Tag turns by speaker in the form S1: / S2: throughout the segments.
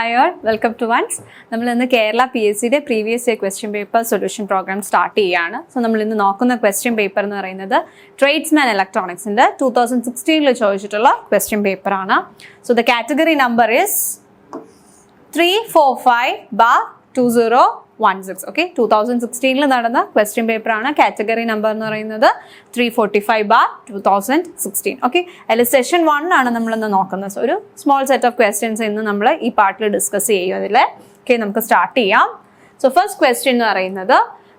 S1: Hi all, welcome to once. നമ്മൾ ഇന്ന് കേരള PSCയുടെ previous year question paper solution program start ചെയ്യുകയാണ്. സോ നമ്മൾ ഇന്ന് നോക്കുന്ന ക്വസ്റ്റ്യൻ പേപ്പർ എന്ന് പറയുന്നത് ട്രേഡ്സ്മാൻ ഇലക്ട്രോണിക്സിന്റെ 2016 ചോദിച്ചിട്ടുള്ള ക്വസ്റ്റ്യൻ പേപ്പർ ആണ്. So the category number is 345/2016. Okay, 2016 നടന്ന ക്വസ്റ്റ്യൻ പേപ്പർ ആണ്. കാറ്റഗറി നമ്പർ എന്ന് പറയുന്നത് 345/2016. ഓക്കെ, അതിൽ സെഷൻ 1 ആണ് നമ്മളിന്ന് നോക്കുന്നത്. സോ ഒരു സ്മോൾ സെറ്റ് ഓഫ് ക്വസ്റ്റ്യൻസ് ഇന്ന് നമ്മൾ ഈ പാർട്ടിൽ ഡിസ്കസ് ചെയ്യും. അതിൽ ഓക്കെ, നമുക്ക് സ്റ്റാർട്ട് ചെയ്യാം. സോ ഫസ്റ്റ് ക്വസ്റ്റ്യൻ എന്ന് പറയുന്നത്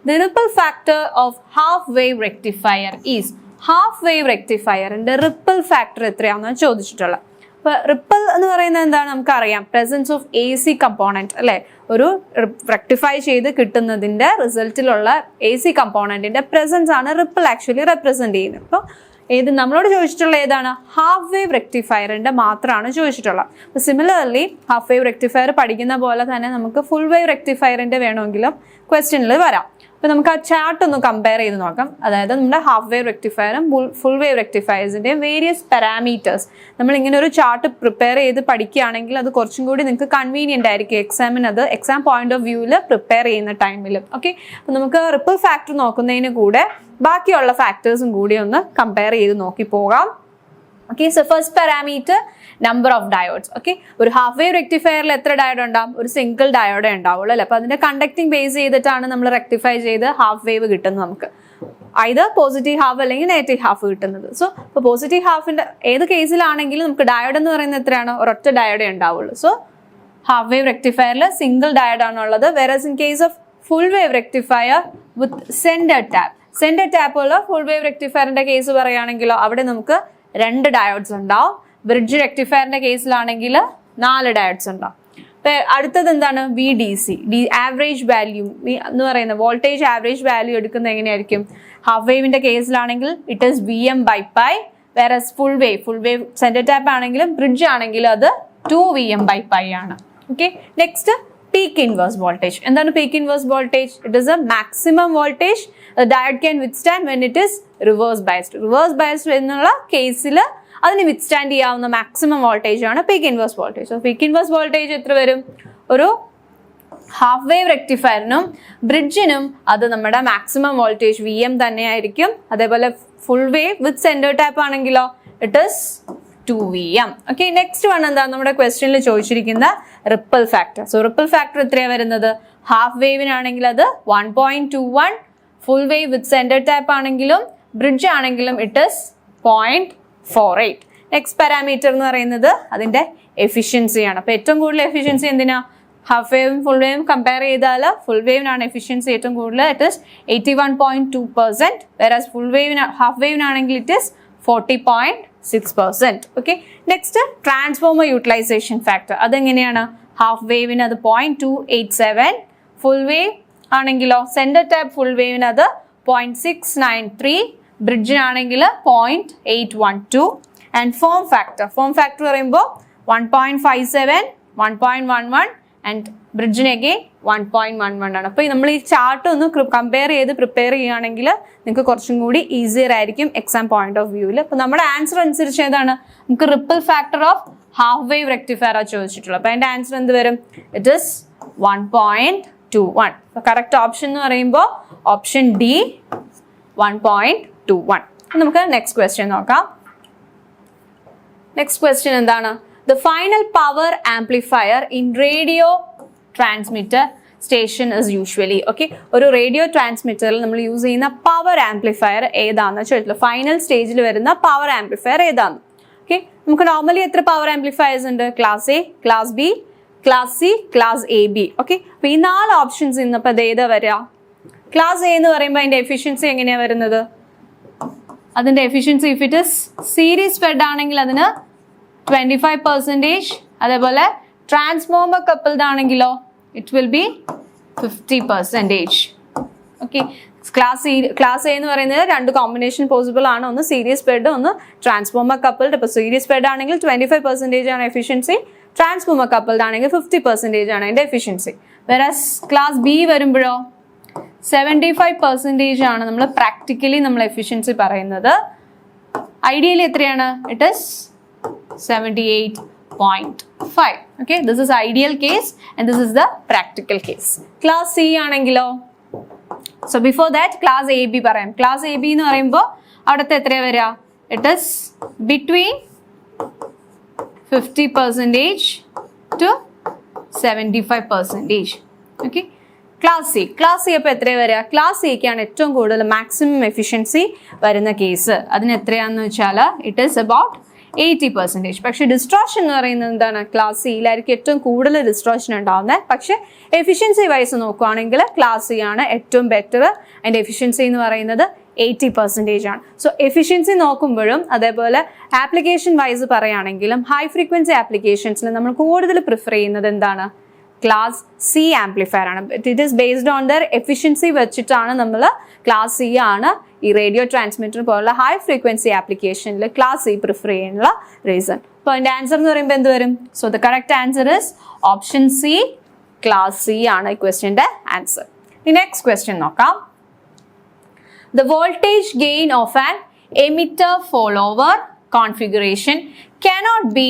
S1: the ripple factor of half wave rectifier is. Half wave റെക്ടിഫയറിന്റെ റിപ്പിൾ ഫാക്ടർ എത്രയാണെന്ന് ചോദിച്ചിട്ടുള്ളത്. അപ്പോൾ റിപ്പിൾ എന്ന് പറയുന്നത് എന്താണ് നമുക്കറിയാം, പ്രസൻസ് ഓഫ് AC കമ്പോണൻറ്റ് അല്ലേ. ഒരു റെക്ടിഫൈ ചെയ്ത് കിട്ടുന്നതിൻ്റെ റിസൾട്ടിലുള്ള AC കമ്പോണൻറ്റിൻ്റെ പ്രസൻസ് ആണ് റിപ്പിൾ ആക്ച്വലി റെപ്രസെൻറ്റ് ചെയ്യുന്നത്. അപ്പോൾ നമ്മളോട് ചോദിച്ചിട്ടുള്ള ഏതാണ്, ഹാഫ് വേവ് റെക്ടിഫയറിൻ്റെ മാത്രമാണ് ചോദിച്ചിട്ടുള്ളത്. അപ്പോൾ സിമിലർലി ഹാഫ് വേവ് റെക്ടിഫയർ പഠിക്കുന്ന പോലെ തന്നെ നമുക്ക് ഫുൾ വേവ് റെക്ടിഫയറിൻ്റെ വേണമെങ്കിലും ക്വസ്റ്റ്യനിൽ വരാം. അപ്പോൾ നമുക്ക് ആ ചാർട്ട് ഒന്ന് കമ്പയർ ചെയ്ത് നോക്കാം. അതായത് നമ്മുടെ ഹാഫ് വേവ് റെക്ടിഫയറും ഫുൾ വേവ് റെക്ടിഫയേഴ്സിൻ്റെയും വേരിയസ് പാരാമീറ്റേഴ്സ് നമ്മളിങ്ങനെ ഒരു ചാർട്ട് പ്രിപ്പയർ ചെയ്ത് പഠിക്കുകയാണെങ്കിൽ അത് കുറച്ചും കൂടി നിങ്ങൾക്ക് കൺവീനിയൻ്റ് ആയിരിക്കും എക്സാം പോയിന്റ് ഓഫ് വ്യൂവിൽ പ്രിപ്പയർ ചെയ്യുന്ന ടൈമിൽ. ഓക്കെ, അപ്പോൾ നമുക്ക് റിപ്പിൾ ഫാക്ടർ നോക്കുന്നതിന് കൂടെ ബാക്കിയുള്ള ഫാക്ടേഴ്സും കൂടി ഒന്ന് കമ്പയർ ചെയ്ത് നോക്കി പോകാം. Okay, so first parameter number of diodes. Okay, ഒരു ഹാഫ് വേവ് റെക്ടിഫയറിൽ എത്ര ഡയോഡ് ഉണ്ടാവും? ഒരു സിംഗിൾ ഡയോഡേ ഉണ്ടാവുള്ളൂ അല്ലേ. അപ്പോൾ അതിന്റെ കണ്ടക്ടിങ് ബേസ് ചെയ്തിട്ടാണ് നമ്മൾ റെക്ടിഫൈ ചെയ്ത് ഹാഫ് വേവ് കിട്ടുന്നത്. നമുക്ക് either പോസിറ്റീവ് ഹാഫ് അല്ലെങ്കിൽ നെഗറ്റീവ് ഹാഫ് കിട്ടുന്നത്. സോ ഇപ്പോൾ പോസിറ്റീവ് ഹാഫിന്റെ ഏത് കേസിലാണെങ്കിലും നമുക്ക് ഡയോഡ് എന്ന് പറയുന്നത് എത്രയാണ്? ഒരൊറ്റ ഡയോഡേ ഉണ്ടാവുള്ളൂ. സോ ഹാഫ് വേവ് റെക്ടിഫയറിൽ സിംഗിൾ ഡയോഡ് ആണുള്ളത്. Versus in case of full wave rectifier with centre tap ഉള്ള ഫുൾ വേവ് റെക്ടിഫയറിന്റെ കേസ് പറയുകയാണെങ്കിലോ അവിടെ നമുക്ക് 2 ഡയോഡ്സ് ഉണ്ടാവും. ബ്രിഡ്ജ് റെക്ടിഫയറിന്റെ കേസിലാണെങ്കിൽ 4 ഡയോഡ്സ് ഉണ്ടാവും. അടുത്തത് എന്താണ്? VDC, ആവറേജ് വാല്യൂ എന്ന് പറയുന്നത് വോൾട്ടേജ് ആവറേജ് വാല്യൂ എടുക്കുന്നത് എങ്ങനെയായിരിക്കും? ഹാഫ് വേവിന്റെ കേസിലാണെങ്കിൽ it is VM/π. Versus full wave centre tap ആണെങ്കിലും ബ്രിഡ്ജ് ആണെങ്കിലും അത് 2VM/π ആണ്. Okay, next peak inverse voltage. എന്താണ് peak inverse voltage? It is a maximum voltage diode can withstand when it is reverse biased എന്നുള്ള കേസിൽ അതിന് withstand ചെയ്യാവുന്ന maximum voltage ആണ് peak inverse voltage. So peak inverse voltage എത്ര വരും? ഒരു half wave റെക്ടിഫയറിനും ബ്രിഡ്ജിനും അത് നമ്മുടെ മാക്സിമം വോൾട്ടേജ് VM തന്നെയായിരിക്കും. അതേപോലെ full wave with centre tap ആണെങ്കിലോ it is 2VM. Okay, next one എന്താ നമ്മുടെ ക്വസ്റ്റ്യനിൽ ചോദിച്ചിരിക്കുന്ന ripple factor. So ripple factor എത്രയാണ് വരുന്നത്? ഹാഫ് വേവിനാണെങ്കിൽ അത് 1.21, full wave with centre tap ആണെങ്കിലും ബ്രിഡ്ജ് ആണെങ്കിലും ഇറ്റ് ഈസ് 0.48. നെക്സ്റ്റ് പാരാമീറ്റർ എന്ന് പറയുന്നത് അതിന്റെ എഫിഷ്യൻസിയാണ്. അപ്പോൾ ഏറ്റവും കൂടുതൽ എഫിഷ്യൻസി എന്തിനാ? ഹാഫ് വേവും ഫുൾ വേവും കമ്പയർ ചെയ്താൽ ഫുൾ വേവിനാണ് എഫിഷ്യൻസി ഏറ്റവും കൂടുതൽ. It is 81.2%. വേറാസ് ഹാഫ് വേവിനാണെങ്കിൽ it is 40.6%. Okay, next transformer utilisation factor. അതെങ്ങനെയാണ്? ഹാഫ് വേവിന് അത് 0.287, ഫുൾ വേവ് ആണെങ്കിലോ സെന്റർ ടാപ്പ് ഫുൾ വേവിന് അത് 0.693, ബ്രിഡ്ജിനാണെങ്കിൽ 0.812. ആൻഡ് ഫോം ഫാക്ടർ പറയുമ്പോൾ 1.57, 1.11 ആൻഡ് ബ്രിഡ്ജിന് അഗെയിൻ 1.11 ആണ്. അപ്പോൾ നമ്മൾ ഈ ചാർട്ട് ഒന്ന് കമ്പയർ ചെയ്ത് പ്രിപ്പയർ ചെയ്യുകയാണെങ്കിൽ നിങ്ങൾക്ക് കുറച്ചും കൂടി ഈസിയർ ആയിരിക്കും എക്സാം പോയിന്റ് ഓഫ് വ്യൂവിൽ. അപ്പോൾ നമ്മുടെ ആൻസർ അനുസരിച്ച് ഏതാണ്? നമുക്ക് ripple factor of half wave rectifier ചോദിച്ചിട്ടുള്ളത്. അപ്പോൾ അതിൻ്റെ ആൻസർ എന്ത് വരും? It is 1.21. കറക്റ്റ് ഓപ്ഷൻ എന്ന് പറയുമ്പോൾ ഓപ്ഷൻ D 1.21. നമുക്ക് നെക്സ്റ്റ് ക്വസ്റ്റ്യൻ നോക്കാം. നെക്സ്റ്റ് ക്വസ്റ്റ്യൻ എന്താണ്? The final power amplifier in radio transmitter station is usually. Okay, ഒരു റേഡിയോ ട്രാൻസ്മിറ്ററിൽ നമ്മൾ യൂസ് ചെയ്യുന്ന പവർ ആംപ്ലിഫയർ ഏതാണെന്ന് ചോദിച്ചിട്ടുള്ളത്. ഫൈനൽ സ്റ്റേജിൽ വരുന്ന പവർ ആംപ്ലിഫയർ ഏതാണ്? ഓക്കെ, നമുക്ക് നോർമലി എത്ര പവർ ആംപ്ലിഫയേഴ്സ് ഉണ്ട്? Class A, class B, class C, class AB. Okay, അപ്പോൾ ഈ 4 ഓപ്ഷൻസ് ഇന്നപ്പോൾ അത് ഏതാ വരിക? ക്ലാസ് A എന്ന് പറയുമ്പോൾ അതിൻ്റെ എഫിഷ്യൻസി എങ്ങനെയാണ് വരുന്നത്? അതിൻ്റെ efficiency if it is series fed ആണെങ്കിൽ അതിന് 25%. അതേപോലെ ട്രാൻസ്ഫോമർ കപ്പിൾഡ് ആണെങ്കിലോ it will be 50%. Okay, class A എന്ന് പറയുന്നത് 2 കോമ്പിനേഷൻ പോസിബിൾ ആണ്. ഒന്ന് സീരീസ് ഫെഡ്, ഒന്ന് ട്രാൻസ്ഫോമർ കപ്പിൾഡ്. ഇപ്പോൾ സീരീസ് ഫെഡ് ആണെങ്കിൽ 25% ആണ് എഫിഷ്യൻസി, ട്രാൻസ്ഫോമർ കപ്പിൾഡ് ആണെങ്കിൽ 50% ആണ് അതിൻ്റെ എഫിഷ്യൻസി. വേറാസ് ക്ലാസ് B വരുമ്പോഴോ 75% ആണ് നമ്മൾ പ്രാക്ടിക്കലി നമ്മൾ എഫിഷ്യൻസി പറയുന്നത്. ഐഡിയലി എത്രയാണ്? It is 78 0.5. Okay, this is ideal case and this is the practical case. Class C ആണെങ്കിലോ? So before that class AB പറയാം. Class AB എന്ന് പറയുമ്പോൾ അവിടുത്തെ എത്രയാ വരിക? It is between 50% to 75%. Okay. Class C. Class C അപ്പോൾ എത്രയാ വരിക? Class C ക്കാണ് ഏറ്റവും കൂടുതൽ മാക്സിമം എഫിഷ്യൻസി വരുന്ന കേസ്. അതിന് എത്രയാണെന്ന് വെച്ചാൽ it is about 80%. പക്ഷേ ഡിസ്ട്രോഷൻ എന്ന് പറയുന്നത് എന്താണ്? ക്ലാസ് സിയിലായിരിക്കും ഏറ്റവും കൂടുതൽ ഡിസ്ട്രോഷൻ ഉണ്ടാവുന്നത്. പക്ഷേ എഫിഷ്യൻസി വൈസ് നോക്കുകയാണെങ്കിൽ ക്ലാസ് സി ആണ് ഏറ്റവും ബെറ്റർ. അതിൻ്റെ എഫിഷ്യൻസി എന്ന് പറയുന്നത് 80% ആണ്. സോ എഫിഷ്യൻസി നോക്കുമ്പോഴും അതേപോലെ ആപ്ലിക്കേഷൻ വൈസ് പറയുകയാണെങ്കിലും ഹൈ ഫ്രീക്വൻസി ആപ്ലിക്കേഷൻസിൽ നമ്മൾ കൂടുതൽ പ്രിഫർ ചെയ്യുന്നത് എന്താണ്? ക്ലാസ് സി ആംപ്ലിഫയർ ആണ്. It is based on there efficiency വെച്ചിട്ടാണ് നമ്മൾ ക്ലാസ് സി ആണ് ഈ റേഡിയോ ട്രാൻസ്മിറ്റർ പോലുള്ള ഹൈ ഫ്രീക്വൻസി ആപ്ലിക്കേഷനിൽ ക്ലാസ് സി പ്രിഫർ ചെയ്യാനുള്ള റീസൺ. അപ്പോൾ അതിൻ്റെ ആൻസർ എന്ന് പറയുമ്പോൾ എന്ത് വരും? So the correct answer is option C, class C ആണ് ഈ ക്വസ്റ്റ്യൻ്റെ ആൻസർ. ഈ നെക്സ്റ്റ് ക്വസ്റ്റ്യൻ നോക്കാം. The voltage gain of an emitter follower configuration cannot be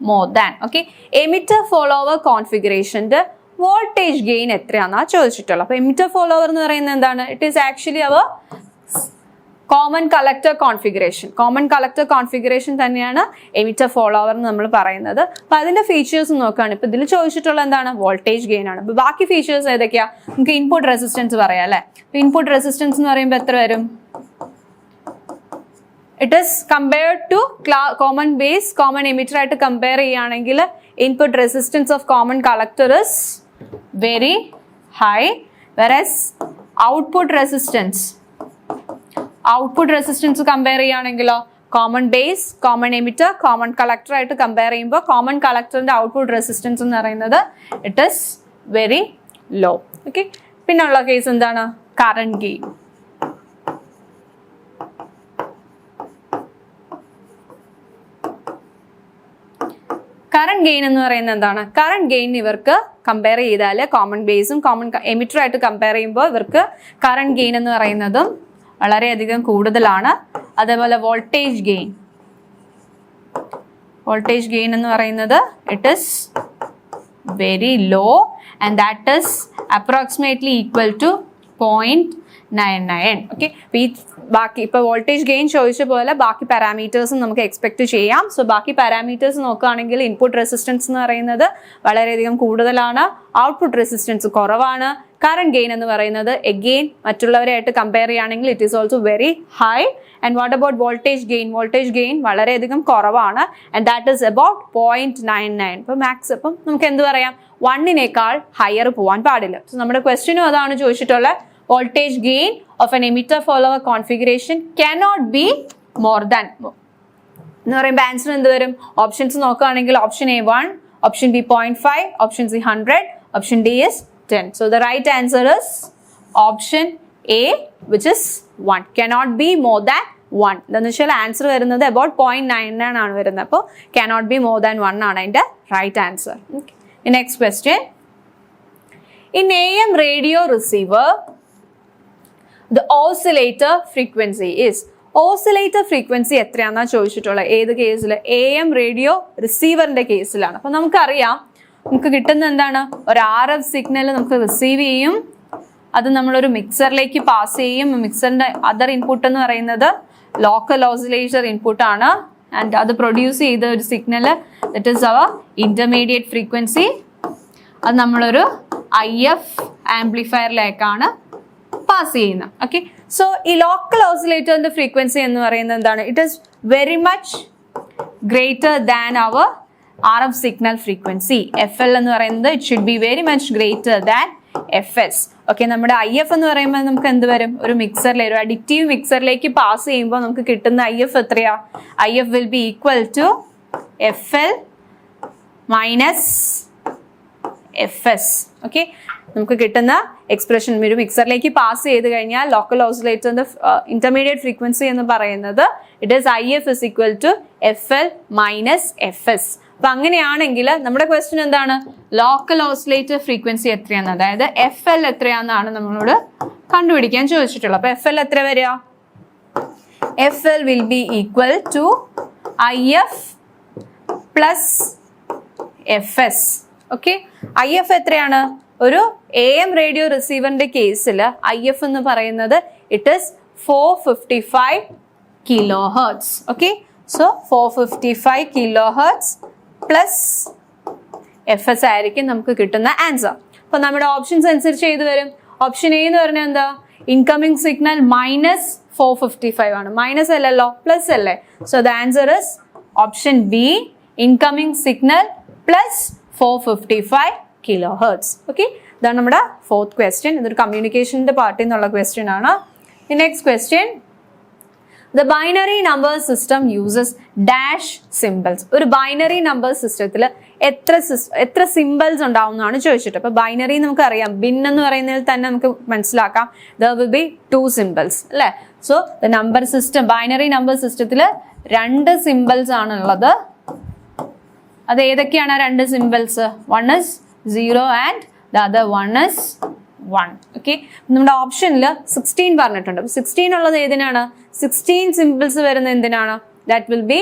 S1: more than. Okay, emitter follower configuration the voltage gain എത്രയാണെന്നാ ചോദിച്ചിട്ടുള്ളത്. അപ്പോൾ emitter follower എന്ന് പറയുന്നത് എന്താണ്? It is actually our common collector configuration. Common collector configuration തന്നെയാണ് emitter follower എന്ന് നമ്മൾ പറയുന്നത്. അപ്പോൾ അതിൻ്റെ ഫീച്ചേഴ്സ് നോക്കുകയാണ്. ഇപ്പോൾ ഇതിൽ ചോദിച്ചിട്ടുള്ള എന്താണ്? വോൾട്ടേജ് ഗെയിൻ ആണ്. അപ്പോൾ ബാക്കി ഫീച്ചേഴ്സ് ഏതൊക്കെയാ? നമുക്ക് ഇൻപുട്ട് റെസിസ്റ്റൻസ് പറയാം അല്ലേ? അപ്പോൾ ഇൻപുട്ട് റെസിസ്റ്റൻസ് എന്ന് പറയുമ്പോൾ എത്ര വരും? It is compared to common base, common emitter ആയിട്ട് കമ്പയർ ചെയ്യുകയാണെങ്കിൽ input resistance of common collector is very high, whereas output resistance compare ചെയ്യുകയാണെങ്കിലോ common base, common emitter, common collector ആയിട്ട് കമ്പയർ ചെയ്യുമ്പോൾ കോമൺ കളക്ടറിന്റെ ഔട്ട്പുട്ട് റെസിസ്റ്റൻസ് എന്ന് പറയുന്നത് it is very low. Okay, പിന്നെയുള്ള case എന്താണ്? Current gain. കറന്റ് ഗെയിൻ എന്ന് പറയുന്നത് എന്താണ്? കറന്റ് ഗെയിൻ ഇവർക്ക് കമ്പയർ ചെയ്താൽ കോമൺ ബേസും കോമൺ എമിറ്ററും ആയിട്ട് കമ്പയർ ചെയ്യുമ്പോൾ ഇവർക്ക് കറന്റ് ഗെയിൻ എന്ന് പറയുന്നതും വളരെയധികം കൂടുതലാണ്. അതേപോലെ വോൾട്ടേജ് ഗെയിൻ എന്ന് പറയുന്നത് it is very low and that is approximately equal to 0.99. Okay, ഈ ബാക്കി ഇപ്പോൾ വോൾട്ടേജ് ഗെയിൻ ചോദിച്ച പോലെ ബാക്കി പാരാമീറ്റേഴ്സും നമുക്ക് എക്സ്പെക്ട് ചെയ്യാം. സോ ബാക്കി പാരാമീറ്റേഴ്സ് നോക്കുകയാണെങ്കിൽ ഇൻപുട്ട് റെസിസ്റ്റൻസ് എന്ന് പറയുന്നത് വളരെയധികം കൂടുതലാണ്, ഔട്ട്പുട്ട് റെസിസ്റ്റൻസ് കുറവാണ്. കറന്റ് ഗെയിൻ എന്ന് പറയുന്നത് എഗെയിൻ മറ്റുള്ളവരായിട്ട് കമ്പയർ ചെയ്യുകയാണെങ്കിൽ it is also very high. And what about voltage gain വളരെയധികം കുറവാണ് ആൻഡ് ദാറ്റ് ഈസ് അബൌട്ട് 0.99. ഇപ്പോൾ മാക്സ് അപ്പം നമുക്ക് എന്ത് പറയാം? 1നേക്കാൾ ഹയർ പോകാൻ പാടില്ല. സോ നമ്മുടെ ക്വസ്റ്റ്യനും അതാണ് ചോദിച്ചിട്ടുള്ള voltage gain of an emitter follower configuration cannot be more than എന്ന് പറയുമ്പോൾ ആൻസർ എന്ത് വരും? ഓപ്ഷൻസ് നോക്കുകയാണെങ്കിൽ option A 1, option B 0.5, option C 100, option D is 10. So the right answer is option A, which is 1. Cannot be more than 1. എന്താണെന്ന് വെച്ചാൽ answer വരുന്നത് about 0.99 ആണ് വരുന്നത്. അപ്പോൾ cannot be more than 1 ആണ് അതിൻ്റെ right answer. Next question. In AM radio receiver the oscillator frequency is. Oscillator frequency എത്രയാണെന്നാണ് ചോദിച്ചിട്ടുള്ളത്. ഏത് കേസിൽ? AM റേഡിയോ റിസീവറിന്റെ കേസിലാണ്. അപ്പം നമുക്കറിയാം നമുക്ക് കിട്ടുന്ന എന്താണ്? ഒരു RF സിഗ്നൽ നമുക്ക് റിസീവ് ചെയ്യും, അത് നമ്മളൊരു മിക്സറിലേക്ക് പാസ് ചെയ്യും. മിക്സറിന്റെ അതർ ഇൻപുട്ട് എന്ന് പറയുന്നത് ലോക്കൽ ഓസിലേറ്റർ ഇൻപുട്ട് ആണ്. ആൻഡ് അത് പ്രൊഡ്യൂസ് ചെയ്ത ഒരു signal that is our intermediate frequency. അത് നമ്മളൊരു IF ആംപ്ലിഫയറിലേക്കാണ് പാസ് ചെയ്യുന്നത്. ഓക്കെ, സോ ഈ ലോക്കൽ ഓസിലേറ്ററിന്റെ ഫ്രീക്വൻസി എന്ന് പറയുന്നത് എന്താണ്? It is very much greater than our RF signal frequency. FL എന്ന് പറയുന്നത് it should be very much greater than FS. Okay, നമ്മുടെ IF എന്ന് പറയുമ്പോൾ നമുക്ക് എന്ത് വരും? ഒരു മിക്സറിലെ ഒരു അഡിക്റ്റീവ് മിക്സറിലേക്ക് പാസ് ചെയ്യുമ്പോൾ നമുക്ക് കിട്ടുന്ന IF എത്രയാ? IF will be equal to FL minus FS. Okay, നമുക്ക് കിട്ടുന്ന എക്സ്പ്രഷൻ ഒരു മിക്സറിലേക്ക് പാസ് ചെയ്ത് കഴിഞ്ഞാൽ ലോക്കൽ ഓസിലേറ്ററിന്റെ ഇന്റർമീഡിയറ്റ് ഫ്രീക്വൻസി എന്ന് പറയുന്നത് it is IF is equal to FL minus FS. അപ്പൊ അങ്ങനെയാണെങ്കിൽ നമ്മുടെ ക്വസ്റ്റ്യൻ എന്താണ്? ലോക്കൽ ഓസിലേറ്റർ ഫ്രീക്വൻസി എത്രയാണ്, അതായത് FL എത്രയാണെന്നാണ് നമ്മളോട് കണ്ടുപിടിക്കാൻ ചോദിച്ചിട്ടുള്ളത്. അപ്പൊ FL എത്ര വരിക? FL will be equal to IF plus F S. Okay, I F എത്രയാണ്? ഒരു AM റേഡിയോ റിസീവറിന്റെ കേസിൽ IF എന്ന് പറയുന്നത് it is 455 kilo hertz. Okay, so 455 kilo hertz plus FS ആയിരിക്കും നമുക്ക് കിട്ടുന്ന ആൻസർ. അപ്പൊ നമ്മുടെ ഓപ്ഷൻസ് അനുസരിച്ച് ഏത് വരും? ഓപ്ഷൻ എ എന്ന് പറഞ്ഞാൽ എന്താ? ഇൻകമിംഗ് സിഗ്നൽ മൈനസ് 455 ആണ്. മൈനസ് അല്ലല്ലോ, പ്ലസ് അല്ലേ. So the answer is option B, incoming signal plus 455 kilo hertz. Okay, ഇതാണ് നമ്മുടെ ഫോർത്ത് ക്വസ്റ്റ്യൻ. ഇതൊരു കമ്മ്യൂണിക്കേഷന്റെ പാർട്ടിൽ നിന്നുള്ള ക്വസ്റ്റ്യൻ ആണ്. Next question, the binary number system uses dash symbols. ഒരു ബൈനറി നമ്പർ സിസ്റ്റത്തിൽ എത്ര സിംബൽസ് ഉണ്ടാവും എന്നാണ് ചോദിച്ചിട്ട്. അപ്പൊ ബൈനറി നമുക്കറിയാം, ബിൻ എന്ന് പറയുന്നതിൽ തന്നെ നമുക്ക് മനസ്സിലാക്കാം ദർ വിൽ ബി 2 സിംബൽസ് അല്ലെ. So the number system, binary number സിസ്റ്റത്തിൽ 2 സിംബൽസ് ആണുള്ളത്. അത് ഏതൊക്കെയാണ് 2 symbols? One is 0 and the other one is 1. Okay, നമ്മുടെ ഓപ്ഷനിൽ 16 പറഞ്ഞിട്ടുണ്ട്. 16 ഉള്ളത് ഏതിനാണ്? 16 സിംബിൾസ് വരുന്ന എന്തിനാണ്? That will be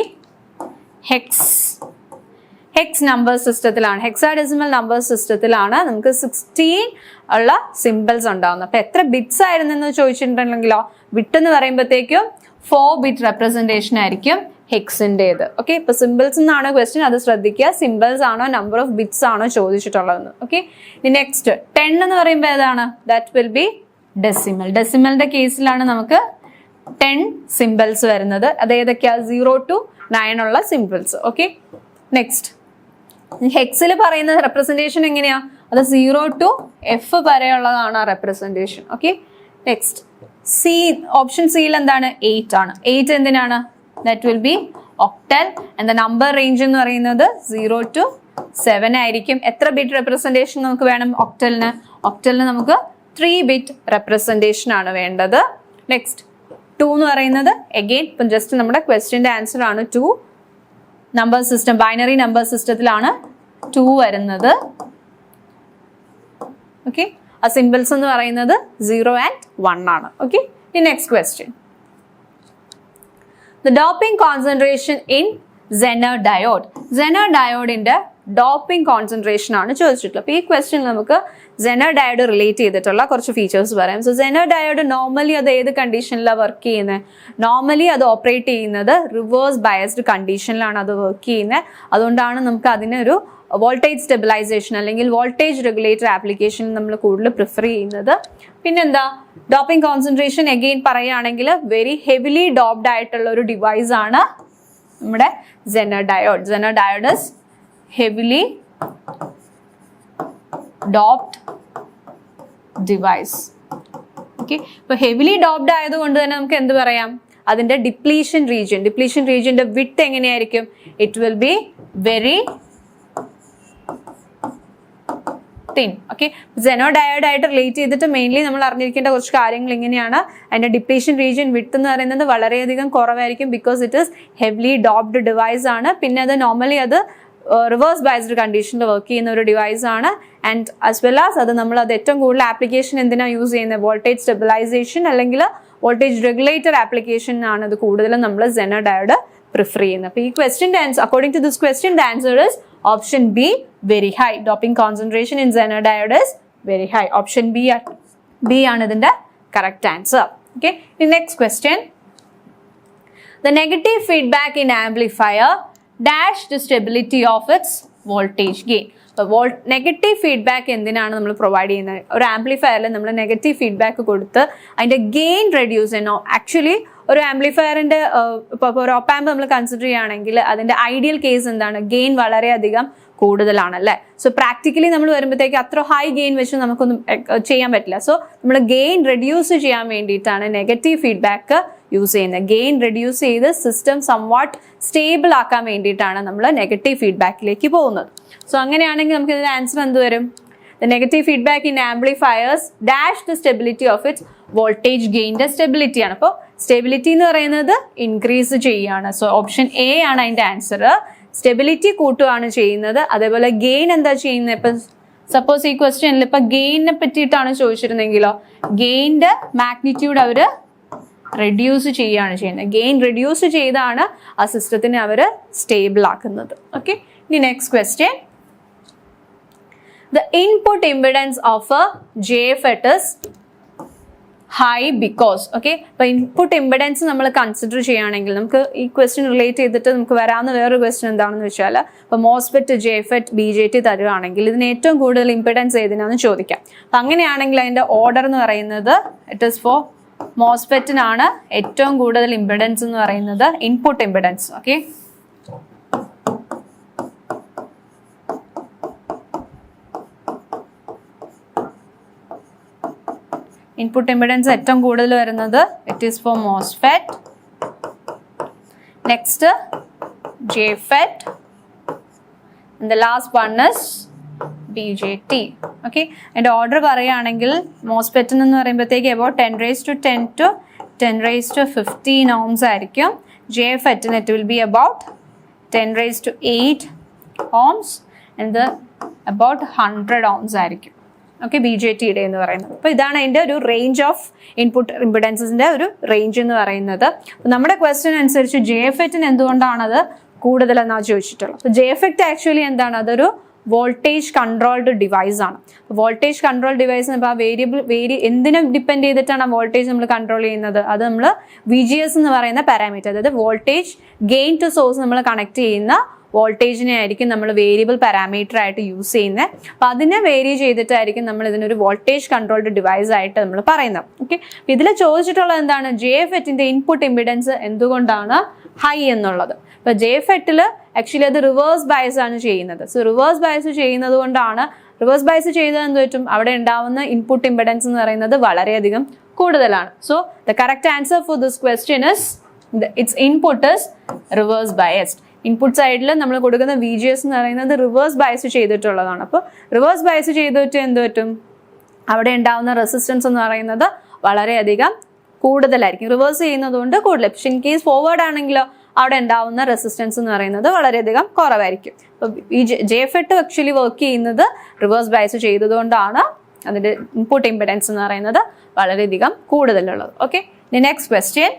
S1: hex number സിസ്റ്റത്തിലാണ്, ഹെക്സാഡെസിമൽ നമ്പർ സിസ്റ്റത്തിലാണ് നമുക്ക് 16 ഉള്ള സിംബിൾസ് ഉണ്ടാവുന്നത്. അപ്പൊ എത്ര ബിറ്റ്സ് ആയിരുന്നു എന്ന് ചോദിച്ചിട്ടുണ്ടെങ്കിലോ, ബിറ്റ് എന്ന് പറയുമ്പോഴത്തേക്കും 4 ബിറ്റ് റെപ്രസെന്റേഷൻ ആയിരിക്കും ഹെക്സിൻ്റെത്. ഓക്കെ, ഇപ്പൊ സിംബിൾസ് എന്നാണ് ക്വസ്റ്റ്യൻ, അത് ശ്രദ്ധിക്കുക. സിംബിൾസ് ആണോ നമ്പർ ഓഫ് ബിറ്റ്സ് ആണോ ചോദിച്ചിട്ടുള്ളതെന്ന്. ഓക്കെ, നെക്സ്റ്റ് 10 എന്ന് പറയുമ്പോൾ ഏതാണ്? That will be decimal. ഡെസിമലിന്റെ കേസിലാണ് നമുക്ക് 10 സിംബിൾസ് വരുന്നത്. അത് ഏതൊക്കെയാ? 0 to 9 ഉള്ള സിംബിൾസ്. ഓക്കെ, നെക്സ്റ്റ് ഹെക്സിൽ പറയുന്ന റെപ്രസെന്റേഷൻ എങ്ങനെയാ? അത് 0 to F വരെയുള്ളതാണ് representation. Okay, next C, option സിയിൽ എന്താണ്? 8 ആണ്. 8 എന്തിനാണ്? That will be octal and the number range എന്ന് പറയുന്നത് 0 to 7 ആയിരിക്കും. എത്ര ബിറ്റ് റെപ്രസെന്റേഷൻ നമുക്ക് വേണം ഒക്ടലിന്? ഒക്ടലിന് നമുക്ക് 3 ബിറ്റ് റെപ്രസെന്റേഷൻ ആണ് വേണ്ടത്. നെക്സ്റ്റ് 2 എന്ന് പറയുന്നത് അഗെയിൻ ഇപ്പം ജസ്റ്റ് നമ്മുടെ ക്വസ്റ്റ്യന്റെ ആൻസർ ആണ് 2. നമ്പർ സിസ്റ്റം, ബൈനറി നമ്പർ സിസ്റ്റത്തിലാണ് 2 വരുന്നത്. ഓക്കെ, ആ സിംബിൾസ് എന്ന് പറയുന്നത് 0 and 1 ആണ്. Okay, next question, the doping concentration in Zener diode. Zener diode doping concentration ആണ് ചോദിച്ചിട്ടുള്ളത്. അപ്പോൾ ഈ ക്വസ്റ്റ്യൻ നമുക്ക് Zener diode റിലേറ്റ് ചെയ്തിട്ടുള്ള കുറച്ച് ഫീച്ചേഴ്സ് പറയാം. സോ Zener diode നോർമലി അത് ഏത് കണ്ടീഷനിലാണ് വർക്ക് ചെയ്യുന്നത്? നോർമലി അത് ഓപ്പറേറ്റ് ചെയ്യുന്നത് റിവേഴ്സ് ബയസ്ഡ് കണ്ടീഷനിലാണ് അത് വർക്ക് ചെയ്യുന്നത്. അതുകൊണ്ടാണ് നമുക്ക് അതിനൊരു വോൾട്ടേജ് സ്റ്റെബിലൈസേഷൻ അല്ലെങ്കിൽ വോൾട്ടേജ് റെഗുലേറ്റർ ആപ്ലിക്കേഷൻ നമ്മൾ കൂടുതൽ പ്രിഫർ ചെയ്യുന്നത്. പിന്നെന്താ, ഡോപ്പിംഗ് കോൺസെൻട്രേഷൻ അഗെയിൻ പറയുകയാണെങ്കിൽ വെരി ഹെവിലി ഡോപ്ഡ് ആയിട്ടുള്ള ഒരു ഡിവൈസ് ആണ് നമ്മുടെ Zener diode. Zener diode is heavily doped device. Okay, ഇപ്പൊ ഹെവിലി ഡോപ്ഡ് ആയതുകൊണ്ട് തന്നെ നമുക്ക് എന്ത് പറയാം? അതിന്റെ ഡിപ്ലീഷൻ റീജിയന്റെ വിഡ്ത്ത് എങ്ങനെയായിരിക്കും? It will be very thin. Okay, Zener diode ആയിട്ട് റിലേറ്റ് ചെയ്തിട്ട് മെയിൻലി നമ്മൾ അറിഞ്ഞിരിക്കേണ്ട കുറച്ച് കാര്യങ്ങൾ ഇങ്ങനെയാണ്. അതിന്റെ ഡിപ്ലീഷൻ റീജിയൻ വിഡ്ത്ത് എന്ന് പറയുന്നത് വളരെയധികം കുറവായിരിക്കും, because it is heavily doped device ആണ്. പിന്നെ അത് നോർമലി അത് റിവേഴ്സ് ബയസ്ഡ് കണ്ടീഷനിൽ വർക്ക് ചെയ്യുന്ന ഒരു ഡിവൈസ് ആണ്. ആൻഡ് ആസ് വെൽ ആസ് അത് ഏറ്റവും കൂടുതൽ ആപ്ലിക്കേഷൻ എന്തിനാണ് യൂസ് ചെയ്യുന്നത്? വോൾട്ടേജ് സ്റ്റെബിലൈസേഷൻ അല്ലെങ്കിൽ വോൾട്ടേജ് റെഗുലേറ്റർ ആപ്ലിക്കേഷൻ ആണ് അത് കൂടുതലും നമ്മൾ Zener diode പ്രിഫർ ചെയ്യുന്നത്. അപ്പോൾ ഈ ക്വസ്റ്റ്യൻ്റെ answer, according to this question, the answer is option B, very high. Doping concentration in Zener diode is very high. Option B ആണ് ഇതിന്റെ correct answer. Okay, next question, the negative feedback in amplifier dash the stability of its voltage gain. അപ്പോൾ negative feedback എന്തിനാണ് നമ്മൾ provide ചെയ്യുന്നത്? ഒരു ആംപ്ലിഫയറിൽ നമ്മൾ negative feedback കൊടുത്ത് അതിൻ്റെ ഗെയിൻ റെഡ്യൂസ് ചെയ്യണോ? ആക്ച്വലി ഒരു ആംപ്ലിഫയറിൻ്റെ ഇപ്പോൾ ഒരു ഒപ്പാമ്പ് നമ്മൾ കൺസിഡർ ചെയ്യുകയാണെങ്കിൽ അതിൻ്റെ ഐഡിയൽ കേസ് എന്താണ്? ഗെയിൻ വളരെയധികം കൂടുതലാണല്ലേ. സോ പ്രാക്ടിക്കലി നമ്മൾ വരുമ്പോഴത്തേക്ക് അത്ര ഹൈ ഗെയിൻ വെച്ച് നമുക്കൊന്നും ചെയ്യാൻ പറ്റില്ല. സോ നമ്മൾ ഗെയിൻ റെഡ്യൂസ് ചെയ്യാൻ വേണ്ടിയിട്ടാണ് നെഗറ്റീവ് ഫീഡ്ബാക്ക് യൂസ് ചെയ്യുന്നത്. ഗെയിൻ റെഡ്യൂസ് ചെയ്ത് സിസ്റ്റം സംവാട്ട് സ്റ്റേബിൾ ആക്കാൻ വേണ്ടിയിട്ടാണ് നമ്മൾ നെഗറ്റീവ് ഫീഡ്ബാക്കിലേക്ക് പോകുന്നത്. സോ അങ്ങനെയാണെങ്കിൽ നമുക്ക് ഇതിന്റെ ആൻസർ എന്ത് വരും? The negative feedback in amplifiers dash the stability of its voltage ഗെയിൻ്റെ സ്റ്റെബിലിറ്റി ആണ്. അപ്പോൾ സ്റ്റെബിലിറ്റി എന്ന് പറയുന്നത് ഇൻക്രീസ് ചെയ്യുകയാണ്. സോ ഓപ്ഷൻ എ ആണ് അതിൻ്റെ ആൻസർ. സ്റ്റെബിലിറ്റി കൂട്ടുകയാണ് ചെയ്യുന്നത്. അതേപോലെ ഗെയിൻ എന്താ ചെയ്യുന്നത്? ഇപ്പം സപ്പോസ് ഈ ക്വസ്റ്റ്യനിൽ ഇപ്പം ഗെയിനിനെ പറ്റിയിട്ടാണ് ചോദിച്ചിരുന്നെങ്കിലോ, ഗെയിൻ്റെ മാഗ്നിറ്റ്യൂഡ് അവർ റെഡ്യൂസ് ചെയ്യുകയാണ് ചെയ്യുന്നത്. ഗെയിൻ റെഡ്യൂസ് ചെയ്താണ് ആ സിസ്റ്റത്തിനെ അവർ സ്റ്റേബിൾ ആക്കുന്നത്. ഓക്കെ, ഇനി next question. The input impedance of a JFET is high because, okay, അപ്പോൾ ഇൻപുട്ട് ഇമ്പിഡൻസ് നമ്മൾ കൺസിഡർ ചെയ്യുകയാണെങ്കിൽ നമുക്ക് ഈ ക്വസ്റ്റ്യൻ റിലേറ്റ് ചെയ്തിട്ട് നമുക്ക് വരാവുന്ന വേറൊരു ക്വസ്റ്റ്യൻ എന്താണെന്ന് വെച്ചാൽ, ഇപ്പോൾ മോസ്ഫെറ്റ്, JFET, BJT തരുവാണെങ്കിൽ ഇതിന് ഏറ്റവും കൂടുതൽ ഇമ്പിഡൻസ് ഏതിനാണെന്ന് ചോദിക്കാം. അപ്പം അങ്ങനെയാണെങ്കിൽ അതിൻ്റെ ഓർഡർ എന്ന് പറയുന്നത് ഇറ്റ് ഈസ് ഫോർ മോസ്ഫെറ്റിനാണ് ഏറ്റവും കൂടുതൽ ഇമ്പിഡൻസ് എന്ന് പറയുന്നത് input impedance. Okay, input impedance ഏറ്റവും കൂടുതൽ വരുന്നത് it is for MOSFET, next JFET, and the last one is BJT. Okay, അതിൻ്റെ ഓർഡർ പറയുകയാണെങ്കിൽ മോസ്ഫെറ്റിന് എന്ന് പറയുമ്പോഴത്തേക്ക് about 10⁻10 to 10⁻15 ohms ആയിരിക്കും. JFETന് it will be about 10⁸ ohms and about 100 ohms ആയിരിക്കും. ഓക്കെ, BJTയുടെ എന്ന് പറയുന്നത്. അപ്പോൾ ഇതാണ് അതിൻ്റെ ഒരു റേഞ്ച് ഓഫ് ഇൻപുട്ട് ഇമ്പിഡൻസിൻ്റെ ഒരു റേഞ്ച് എന്ന് പറയുന്നത്. അപ്പോൾ നമ്മുടെ ക്വസ്റ്റ്യൻ അനുസരിച്ച് JFETന് എന്തുകൊണ്ടാണത് കൂടുതലെന്നാണ് ചോദിച്ചിട്ടുള്ളത്. അപ്പോൾ JFET ആക്ച്വലി എന്താണ്, അതൊരു വോൾട്ടേജ് കൺട്രോൾഡ് ഡിവൈസ് ആണ്. വോൾട്ടേജ് കൺട്രോൾ ഡിവൈസ് ഇപ്പോൾ ആ എന്തിനെ ഡിപ്പെൻഡ് ചെയ്തിട്ടാണ് ആ വോൾട്ടേജ് നമ്മൾ കൺട്രോൾ ചെയ്യുന്നത്, അത് നമ്മൾ VGS എന്ന് പറയുന്ന പാരാമീറ്റർ, അതായത് വോൾട്ടേജ് ഗെയിൻ ടു സോഴ്സ് നമ്മൾ കണക്ട് ചെയ്യുന്ന വോൾട്ടേജിനെ ആയിരിക്കും നമ്മൾ വേരിയബിൾ പാരാമീറ്റർ ആയിട്ട് യൂസ് ചെയ്യുന്നത്. അപ്പോൾ അതിനെ വേരി ചെയ്തിട്ടായിരിക്കും നമ്മൾ ഇതിനൊരു വോൾട്ടേജ് കൺട്രോൾഡ് ഡിവൈസ് ആയിട്ട് നമ്മൾ പറയുന്നത്. ഓക്കെ, ഇതിൽ ചോദിച്ചിട്ടുള്ളത് എന്താണ്, JFETന്റെ ഇൻപുട്ട് ഇമ്പിഡൻസ് എന്തുകൊണ്ടാണ് ഹൈ എന്നുള്ളത്. ഇപ്പോൾ JFETൽ ആക്ച്വലി അത് റിവേഴ്സ് ബയസ് ആണ് ചെയ്യുന്നത്. സോ റിവേഴ്സ് ബയസ് ചെയ്യുന്നത് കൊണ്ടാണ്, റിവേഴ്സ് ബയസ് ചെയ്തത് എന്ത് പറ്റും, അവിടെ ഉണ്ടാവുന്ന ഇൻപുട്ട് ഇമ്പിഡൻസ് എന്ന് പറയുന്നത് വളരെയധികം കൂടുതലാണ്. So the correct answer for this question is it's input is reverse biased. Input സൈഡിൽ നമ്മൾ കൊടുക്കുന്ന VGS എന്ന് പറയുന്നത് റിവേഴ്സ് ബയസ് ചെയ്തിട്ടുള്ളതാണ്. അപ്പോൾ റിവേഴ്സ് ബയസ് ചെയ്തിട്ട് എന്ത് പറ്റും, അവിടെ ഉണ്ടാവുന്ന റെസിസ്റ്റൻസ് എന്ന് പറയുന്നത് വളരെയധികം കൂടുതലായിരിക്കും. റിവേഴ്സ് ചെയ്യുന്നത് കൊണ്ട് കൂടുതൽ. പക്ഷെ ഇൻ കേസ് ഫോർവേഡ് ആണെങ്കിലോ അവിടെ ഉണ്ടാവുന്ന റെസിസ്റ്റൻസ് എന്ന് പറയുന്നത് വളരെയധികം കുറവായിരിക്കും. അപ്പോൾ ഈ JFET ആക്ച്വലി വർക്ക് ചെയ്യുന്നത് റിവേഴ്സ് ബയസ് ചെയ്തതുകൊണ്ടാണ് അതിൻ്റെ ഇൻപുട്ട് ഇമ്പിഡൻസ് എന്ന് പറയുന്നത് വളരെയധികം കൂടുതലുള്ളത്. Okay, next question.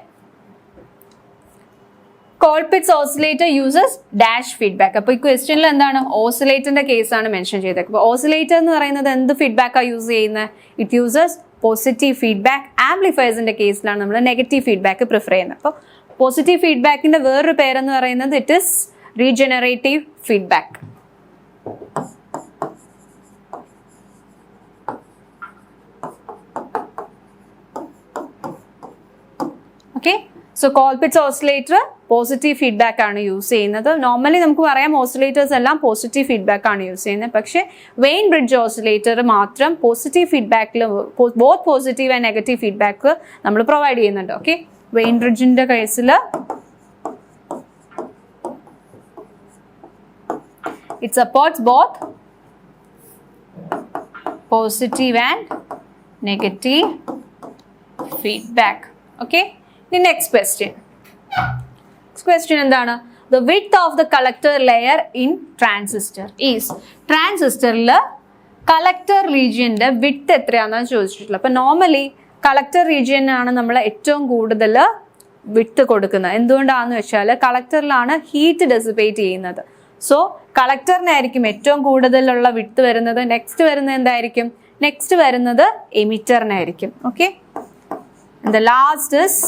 S1: Colpitts oscillator uses dash feedback. അപ്പോൾ ഈ ക്വസ്റ്റ്യനിൽ എന്താണ്, ഓസിലേറ്ററിന്റെ കേസാണ് മെൻഷൻ ചെയ്തേക്കുന്നത്. അപ്പോൾ ഓസിലേറ്റർ എന്ന് പറയുന്നത് എന്ത് ഫീഡ്ബാക്കാണ് യൂസ് ചെയ്യുന്നത്, ഇറ്റ് യൂസസ് പോസിറ്റീവ് ഫീഡ്ബാക്ക്. ആംപ്ലിഫയേഴ്സിന്റെ കേസിലാണ് നമ്മൾ നെഗറ്റീവ് ഫീഡ്ബാക്ക് പ്രിഫർ ചെയ്യുന്നത്. അപ്പോൾ പോസിറ്റീവ് ഫീഡ്ബാക്കിന്റെ വേറൊരു പേരെന്ന് പറയുന്നത് it is regenerative feedback. Okay, so Colpitts oscillator positive feedback ആണ് യൂസ് ചെയ്യുന്നത്. നോർമലി നമുക്ക് പറയാം ഓസിലേറ്റേഴ്സ് എല്ലാം പോസിറ്റീവ് ഫീഡ്ബാക്ക് ആണ് യൂസ് ചെയ്യുന്നത്. പക്ഷേ വെയിൻ ബ്രിഡ്ജ് ഓസിലേറ്റർ മാത്രം പോസിറ്റീവ് ഫീഡ്ബാക്കിൽ both positive and negative feedback നമ്മൾ പ്രൊവൈഡ് ചെയ്യുന്നുണ്ട്. ഓക്കെ, വെയിൻ ബ്രിഡ്ജിന്റെ കേസിൽ it supports both positive and negative feedback. Okay, the next question. Next question endana, the width of the collector layer in transistor is. Transistor la collector region de width എത്രയാണെന്ന് ചോദിച്ചിട്ടുള്ളത്. അപ്പോൾ normally collector region ആണ് നമ്മൾ ഏറ്റവും കൂടുതൽ width കൊടുക്കുന്നത്. എന്തുകൊണ്ടാണെന്ന് വെച്ചാൽ കളക്ടറിലാണ് ഹീറ്റ് ഡെസിപ്പേറ്റ് ചെയ്യുന്നത്. സോ കളക്ടറിനായിരിക്കും ഏറ്റവും കൂടുതലുള്ള വിഡ്ത്ത് വരുന്നത്. നെക്സ്റ്റ് വരുന്നത് എന്തായിരിക്കും, നെക്സ്റ്റ് വരുന്നത് എമിറ്ററിനായിരിക്കും. Okay, the last is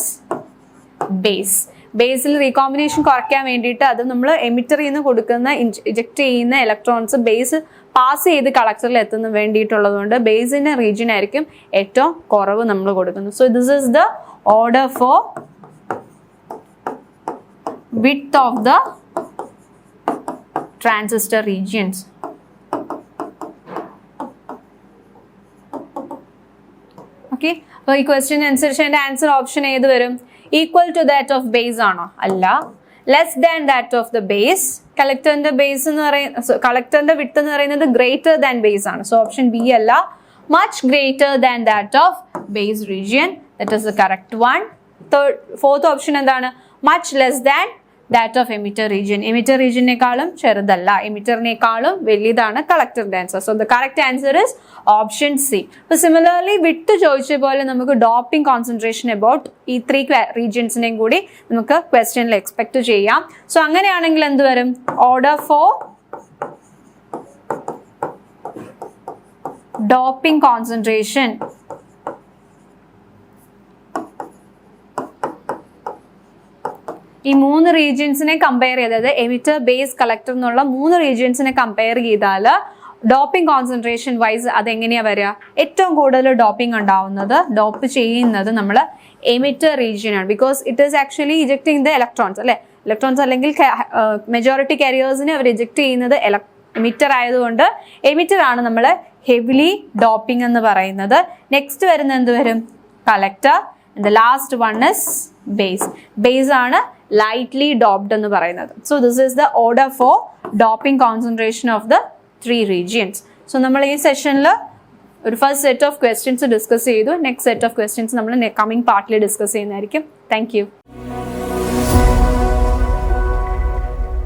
S1: base. ബേസിൽ റീകോമ്പിനേഷൻ കുറയ്ക്കാൻ വേണ്ടിയിട്ട് അത് നമ്മൾ എമിറ്ററിൽ നിന്ന് കൊടുക്കുന്ന ഇജക്ട് ചെയ്യുന്ന ഇലക്ട്രോൺസ് ബേസ് പാസ് ചെയ്ത് കളക്ടറിൽ എത്തുന്ന വേണ്ടിയിട്ടുള്ളത് കൊണ്ട് ബേസിന്റെ റീജിയൻ ആയിരിക്കും ഏറ്റവും കുറവ് നമ്മൾ കൊടുക്കുന്നത്. So this is the order for width of the transistor regions. Okay, അപ്പോൾ ഈ ക്വസ്റ്റ്യൻ അനുസരിച്ച് എൻ്റെ ആൻസർ ഓപ്ഷൻ ഏത് വരും, equal to that of base ആണോ, അല്ല. Less than that of the base. കളക്ടറിന്റെ ബേസ് എന്ന് പറയുന്നത്, കളക്ടറിന്റെ വിഡ്ത്ത് എന്ന് പറയുന്നത് ഗ്രേറ്റർ ദാൻ ബേസ് ആണ്. സോ ഓപ്ഷൻ ബി അല്ല, much greater than that of base region. That is the correct one. Fourth option എന്താണ്, much less than that of emitter region. Emitter regionനേക്കാളും ചെറുതല്ല, എമിറ്ററിനേക്കാളും വലുതാണ് കളക്ടറിന്റെ answer. So the correct answer is option C. അപ്പൊ similarly വിട്ട് ചോദിച്ച പോലെ നമുക്ക് ഡോപ്പിംഗ് കോൺസെൻട്രേഷൻ അബൌട്ട് ഈ 3 റീജിയൻസിനെയും കൂടി നമുക്ക് ക്വസ്റ്റ്യനിൽ എക്സ്പെക്ട് ചെയ്യാം. സോ അങ്ങനെയാണെങ്കിൽ എന്ത് വരും? ഓർഡർ ഫോർ ഡോപ്പിംഗ് കോൺസെൻട്രേഷൻ ഈ 3 റീജിയൻസിനെ കമ്പയർ ചെയ്ത്, അതായത് എമിറ്റർ, ബേസ്, കളക്ടർ എന്നുള്ള 3 റീജിയൻസിനെ കമ്പയർ ചെയ്താൽ ഡോപ്പിംഗ് കോൺസെൻട്രേഷൻ വൈസ് അതെങ്ങനെയാ വരിക? ഏറ്റവും കൂടുതൽ ഡോപ്പിംഗ് ഉണ്ടാവുന്നത്, ഡോപ്പ് ചെയ്യുന്നത് നമ്മൾ എമിറ്റർ റീജിയൻ ആണ്. Because it is actually ejecting the electrons അല്ലെ. ഇലക്ട്രോൺസ് അല്ലെങ്കിൽ മെജോറിറ്റി കാരിയേഴ്സിനെ അവർ ഇജക്ട് ചെയ്യുന്നത് എമിറ്റർ ആയതുകൊണ്ട് എമിറ്റർ ആണ് നമ്മൾ ഹെവിലി ഡോപ്പിംഗ് എന്ന് പറയുന്നത്. നെക്സ്റ്റ് വരുന്ന എന്ത് വരും? Collector. The last one is base. Base ആണ് lightly doped എന്ന് പറയുന്നത്. So this is the order for doping concentration of the 3 regions. So നമ്മൾ ഈ സെഷനിൽ ഒരു first set of questions discuss ചെയ്തു. നെക്സ്റ്റ് സെറ്റ് ഓഫ് ക്വസ്റ്റ്യൻസ് നമ്മൾ കമ്മിങ് പാർട്ടിൽ ഡിസ്കസ് ചെയ്യുന്നതായിരിക്കും. Thank you.